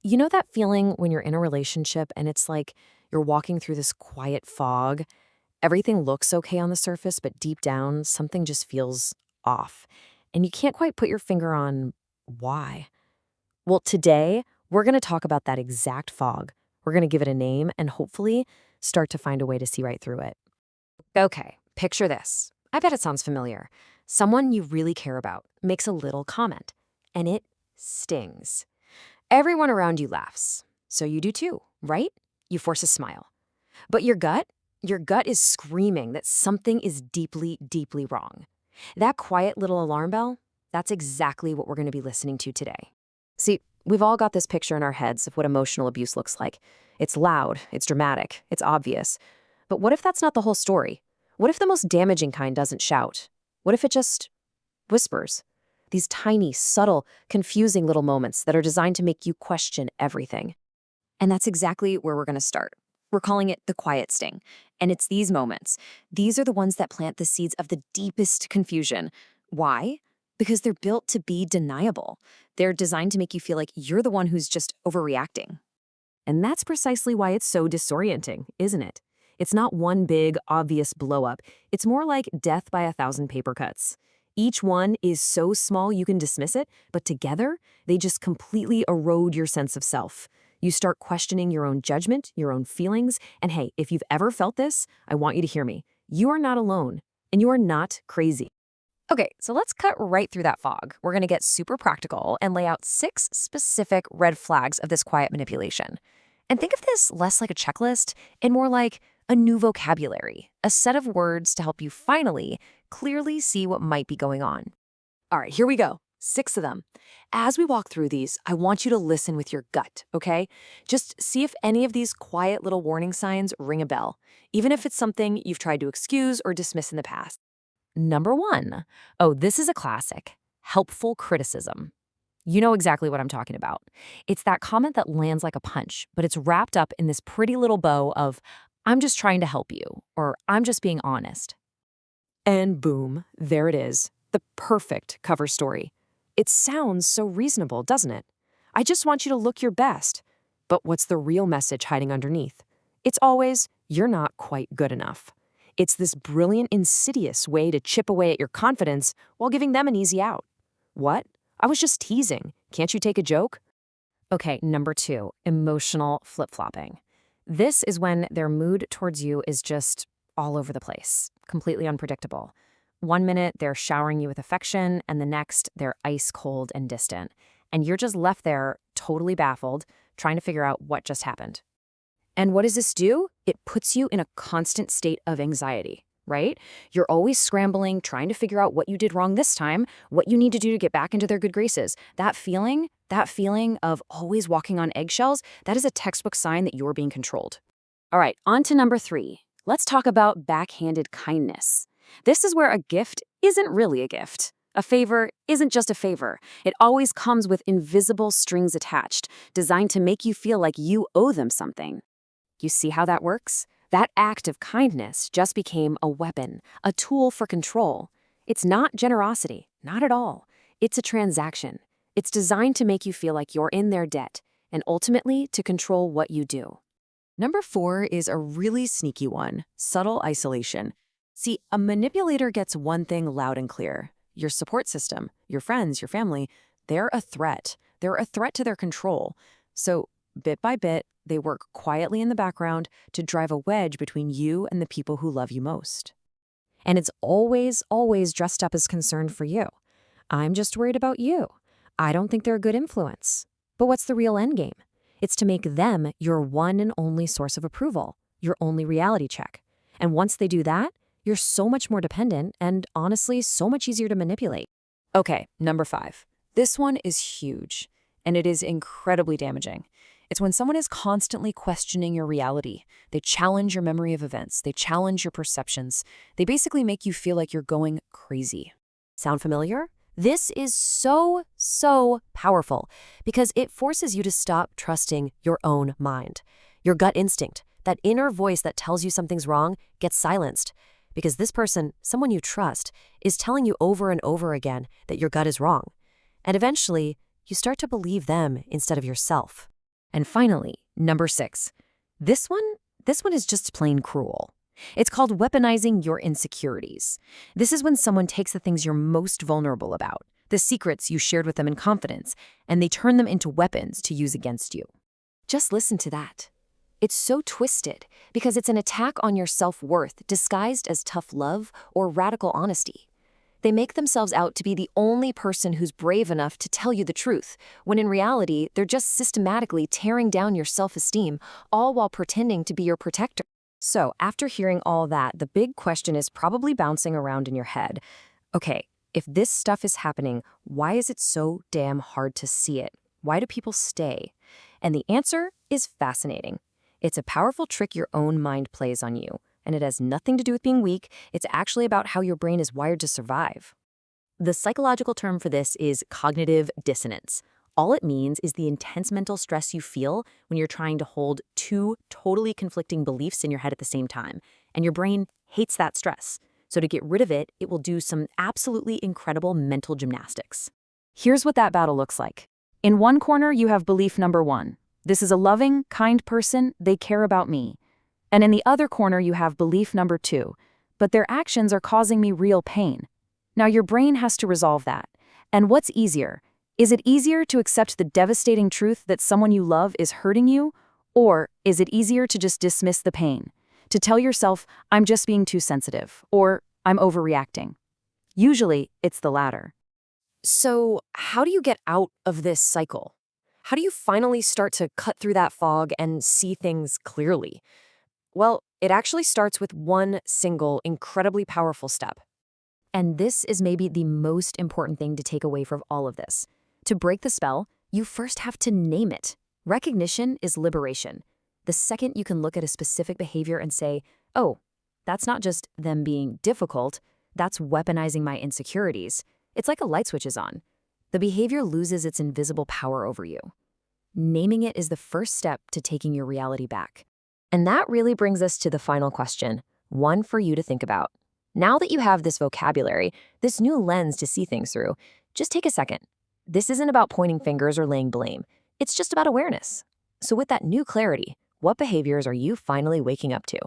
You know that feeling when you're in a relationship and it's like you're walking through this quiet fog? Everything looks okay on the surface, but deep down, something just feels off. And you can't quite put your finger on why. Well, today, we're going to talk about that exact fog. We're going to give it a name and hopefully start to find a way to see right through it. Okay, picture this. I bet it sounds familiar. Someone you really care about makes a little comment, and it stings. Everyone around you laughs. So you do too, right? You force a smile. But your gut is screaming that something is deeply, deeply wrong. That quiet little alarm bell, that's exactly what we're going to be listening to today. See, we've all got this picture in our heads of what emotional abuse looks like. It's loud, it's dramatic, it's obvious. But what if that's not the whole story? What if the most damaging kind doesn't shout? What if it just whispers? These tiny, subtle, confusing little moments that are designed to make you question everything. And that's exactly where we're going to start. We're calling it the quiet sting. And it's these moments. These are the ones that plant the seeds of the deepest confusion. Why? Because they're built to be deniable. They're designed to make you feel like you're the one who's just overreacting. And that's precisely why it's so disorienting, isn't it? It's not one big, obvious blow-up. It's more like death by 1,000 paper cuts. Each one is so small you can dismiss it, but together, they just completely erode your sense of self. You start questioning your own judgment, your own feelings, and hey, if you've ever felt this, I want you to hear me. You are not alone, and you are not crazy. Okay, so let's cut right through that fog. We're going to get super practical and lay out 6 specific red flags of this quiet manipulation. And think of this less like a checklist and more like a new vocabulary, a set of words to help you finally clearly see what might be going on. All right, here we go. 6 of them. As we walk through these, I want you to listen with your gut, okay? Just see if any of these quiet little warning signs ring a bell, even if it's something you've tried to excuse or dismiss in the past. Number 1. Oh, this is a classic. Helpful criticism. You know exactly what I'm talking about. It's that comment that lands like a punch, but it's wrapped up in this pretty little bow of, I'm just trying to help you, or I'm just being honest. And boom, there it is, the perfect cover story. It sounds so reasonable, doesn't it? I just want you to look your best. But what's the real message hiding underneath? It's always, you're not quite good enough. It's this brilliant, insidious way to chip away at your confidence while giving them an easy out. What? I was just teasing. Can't you take a joke? Okay, number 2, emotional flip-flopping. This is when their mood towards you is just all over the place, completely unpredictable. One minute, they're showering you with affection, and the next, they're ice cold and distant. And you're just left there, totally baffled, trying to figure out what just happened. And what does this do? It puts you in a constant state of anxiety, right? You're always scrambling, trying to figure out what you did wrong this time, what you need to do to get back into their good graces. That feeling of always walking on eggshells, that is a textbook sign that you're being controlled. All right, on to number 3. Let's talk about backhanded kindness. This is where a gift isn't really a gift. A favor isn't just a favor. It always comes with invisible strings attached, designed to make you feel like you owe them something. You see how that works? That act of kindness just became a weapon, a tool for control. It's not generosity, not at all. It's a transaction. It's designed to make you feel like you're in their debt, and ultimately to control what you do. Number 4 is a really sneaky one, subtle isolation. See, a manipulator gets one thing loud and clear. Your support system, your friends, your family, they're a threat. They're a threat to their control. So, bit by bit, they work quietly in the background to drive a wedge between you and the people who love you most. And it's always, always dressed up as concern for you. I'm just worried about you. I don't think they're a good influence. But what's the real end game? It's to make them your one and only source of approval, your only reality check. And once they do that, you're so much more dependent and, honestly, so much easier to manipulate. Okay, number 5. This one is huge, and it is incredibly damaging. It's when someone is constantly questioning your reality. They challenge your memory of events. They challenge your perceptions. They basically make you feel like you're going crazy. Sound familiar? This is so, so powerful because it forces you to stop trusting your own mind. Your gut instinct, that inner voice that tells you something's wrong, gets silenced because this person, someone you trust, is telling you over and over again that your gut is wrong. And eventually, you start to believe them instead of yourself. And finally, number 6. This one, this one is just plain cruel. It's called weaponizing your insecurities. This is when someone takes the things you're most vulnerable about, the secrets you shared with them in confidence, and they turn them into weapons to use against you. Just listen to that. It's so twisted because it's an attack on your self-worth disguised as tough love or radical honesty. They make themselves out to be the only person who's brave enough to tell you the truth, when in reality, they're just systematically tearing down your self-esteem, all while pretending to be your protector. So, after hearing all that, the big question is probably bouncing around in your head. Okay, if this stuff is happening, why is it so damn hard to see it? Why do people stay? And the answer is fascinating. It's a powerful trick your own mind plays on you. And it has nothing to do with being weak. It's actually about how your brain is wired to survive. The psychological term for this is cognitive dissonance. All it means is the intense mental stress you feel when you're trying to hold two totally conflicting beliefs in your head at the same time. And your brain hates that stress. So to get rid of it, it will do some absolutely incredible mental gymnastics. Here's what that battle looks like. In one corner, you have belief number 1. This is a loving, kind person. They care about me. And in the other corner, you have belief number 2, but their actions are causing me real pain. Now, your brain has to resolve that. And what's easier? Is it easier to accept the devastating truth that someone you love is hurting you? Or is it easier to just dismiss the pain? To tell yourself, I'm just being too sensitive, or I'm overreacting? Usually, it's the latter. So, how do you get out of this cycle? How do you finally start to cut through that fog and see things clearly? Well, it actually starts with one single, incredibly powerful step. And this is maybe the most important thing to take away from all of this. To break the spell, you first have to name it. Recognition is liberation. The second you can look at a specific behavior and say, oh, that's not just them being difficult, that's weaponizing my insecurities. It's like a light switch is on. The behavior loses its invisible power over you. Naming it is the first step to taking your reality back. And that really brings us to the final question, one for you to think about. Now that you have this vocabulary, this new lens to see things through, just take a second. This isn't about pointing fingers or laying blame. It's just about awareness. So with that new clarity, what behaviors are you finally waking up to?